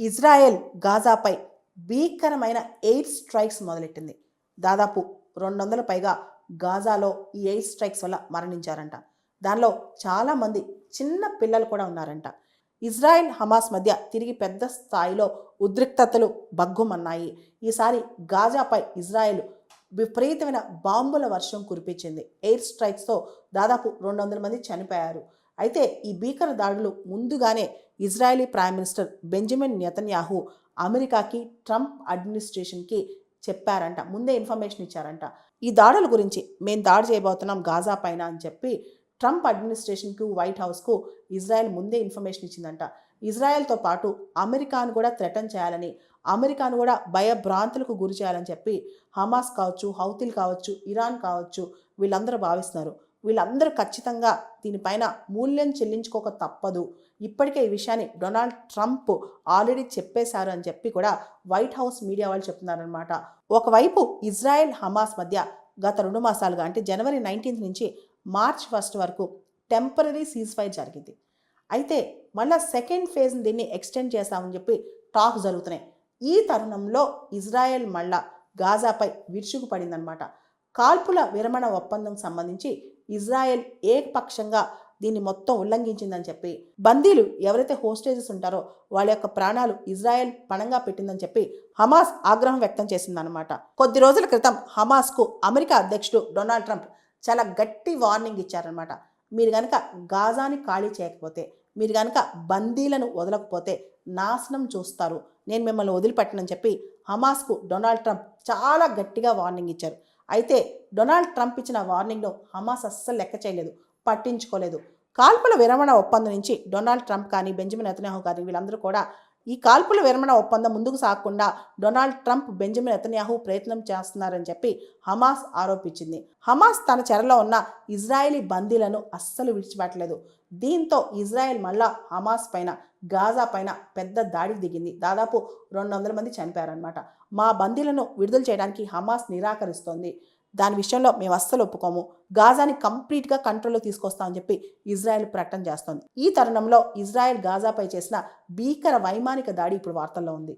Israel గాజాపై భీకరమైన air strikes మొదలెట్టింది. దాదాపు 200 పైగా గాజాలో ఈ ఎయిర్ స్ట్రైక్స్ వల్ల మరణించారంట. దానిలో చాలామంది చిన్న పిల్లలు కూడా ఉన్నారంట. ఇజ్రాయెల్ హమాస్ మధ్య తిరిగి పెద్ద స్థాయిలో ఉద్రిక్తతలు బగ్గుమన్నాయి. ఈసారి గాజాపై ఇజ్రాయెల్ విపరీతమైన బాంబుల వర్షం కురిపించింది. ఎయిర్ స్ట్రైక్స్తో దాదాపు 200 మంది చనిపోయారు. అయితే ఈ భీకర దాడులు ముందుగానే Israeli prime minister Benjamin Netanyahu అమెరికాకి, ట్రంప్ అడ్మినిస్ట్రేషన్కి చెప్పారంట. ముందే ఇన్ఫర్మేషన్ ఇచ్చారంట. ఈ దాడుల గురించి మేము దాడి చేయబోతున్నాం గాజా పైన అని చెప్పి ట్రంప్ అడ్మినిస్ట్రేషన్కు, వైట్ హౌస్కు ఇజ్రాయెల్ ముందే ఇన్ఫర్మేషన్ ఇచ్చిందంట. ఇజ్రాయెల్తో పాటు అమెరికాను కూడా థ్రెటన్ చేయాలని, అమెరికాను కూడా భయభ్రాంతులకు గురి చేయాలని చెప్పి హమాస్ కావచ్చు, హౌతీలు కావచ్చు, ఇరాన్ కావచ్చు, వీళ్ళందరూ భావిస్తున్నారు. వీళ్ళందరూ ఖచ్చితంగా దీనిపైన మూల్యం చెల్లించుకోక తప్పదు. ఇప్పటికే ఈ విషయాన్ని డొనాల్డ్ ట్రంప్ ఆల్రెడీ చెప్పేశారు అని చెప్పి కూడా వైట్ హౌస్ మీడియా వాళ్ళు చెప్తున్నారనమాట. ఒకవైపు ఇజ్రాయెల్ హమాస్ మధ్య గత 2 మాసాలుగా అంటే జనవరి 19 నుంచి మార్చ్ 1 వరకు టెంపరరీ సీజ్ ఫైర్ జరిగింది. అయితే మళ్ళీ సెకండ్ ఫేజ్ దీన్ని ఎక్స్టెండ్ చేస్తామని చెప్పి టాక్ జరుగుతున్నాయి. ఈ తరుణంలో ఇజ్రాయెల్ మళ్ళా గాజాపై విరుచుకుపడిందనమాట. కాల్పుల విరమణ ఒప్పందం సంబంధించి ఇజ్రాయెల్ ఏకపక్షంగా దీన్ని మొత్తం ఉల్లంఘించిందని చెప్పి, బందీలు ఎవరైతే హోస్టేజెస్ ఉంటారో వాళ్ళ యొక్క ప్రాణాలు ఇజ్రాయెల్ పణంగా పెట్టిందని చెప్పి హమాస్ ఆగ్రహం వ్యక్తం చేసిందనమాట. కొద్ది రోజుల క్రితం హమాస్కు అమెరికా అధ్యక్షుడు డొనాల్డ్ ట్రంప్ చాలా గట్టి వార్నింగ్ ఇచ్చారనమాట. మీరు కనుక గాజాని ఖాళీ చేయకపోతే, మీరు కనుక బందీలను వదలకపోతే నాశనం చూస్తారు, నేను మిమ్మల్ని వదిలిపెట్టనని చెప్పి హమాస్కు డొనాల్డ్ ట్రంప్ చాలా గట్టిగా వార్నింగ్ ఇచ్చారు. అయితే డొనాల్డ్ ట్రంప్ ఇచ్చిన వార్నింగ్ను హమాస్ అస్సలు లెక్క చేయలేదు, పట్టించుకోలేదు. కాల్పుల విరమణ ఒప్పందం నుంచి డొనాల్డ్ ట్రంప్ కానీ, బెంజమిన్ నెతన్యాహు కానీ వీళ్ళందరూ కూడా ఈ కాల్పుల విరమణ ఒప్పందం ముందుకు సాగకుండా డొనాల్డ్ ట్రంప్, బెంజమిన్ నెతన్యాహు ప్రయత్నం చేస్తున్నారని చెప్పి హమాస్ ఆరోపించింది. హమాస్ తన చెరలో ఉన్న ఇజ్రాయేలీ బందీలను అస్సలు విడిచిపెట్టలేదు. దీంతో ఇజ్రాయెల్ మళ్ళా హమాస్ పైన, గాజా పైన పెద్ద దాడికి దిగింది. దాదాపు 200 మంది చనిపోయారనమాట. మా బందీలను విడుదల చేయడానికి హమాస్ నిరాకరిస్తోంది, దాని విషయంలో మేము అస్సలు ఒప్పుకోము, గాజాని కంప్లీట్గా కంట్రోల్లో తీసుకొస్తామని చెప్పి ఇజ్రాయెల్ ప్రకటన చేస్తోంది. ఈ తరుణంలో ఇజ్రాయెల్ గాజాపై చేసిన భీకర వైమానిక దాడి ఇప్పుడు వార్తల్లో ఉంది.